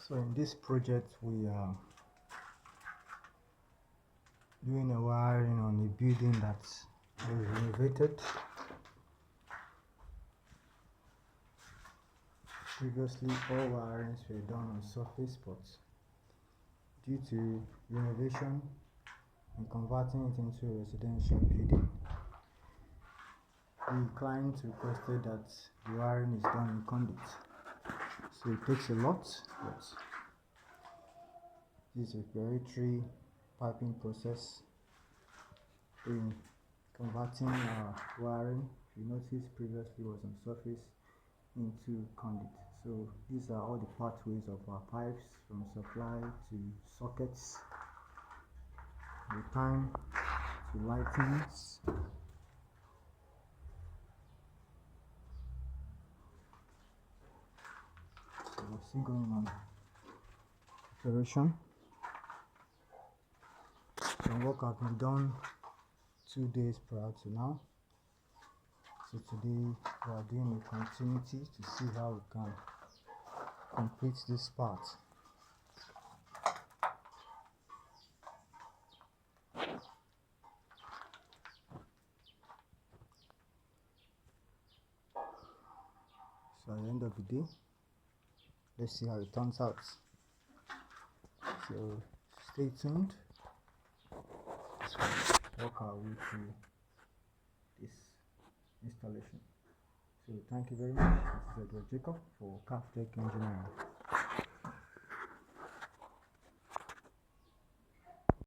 So in this project we are doing a wiring on a building that was renovated. Previously all wirings were done on surface, but due to renovation and converting it into a residential building, the client requested that the wiring is done in conduit. So it takes a lot, but this is a exploratory piping process in converting our wiring. If you notice, previously was on surface into conduit. So these are all the pathways of our pipes, from supply to sockets, the time to lightings. So we're still going on preparation. Some work has been done 2 days prior to now. So today we are doing a continuity to see how we can complete this part. So at the end of the day, let's see how it turns out. So stay tuned. Work our way through this installation. So thank you very much. This is Edward Jacob for CarveTech Engineering.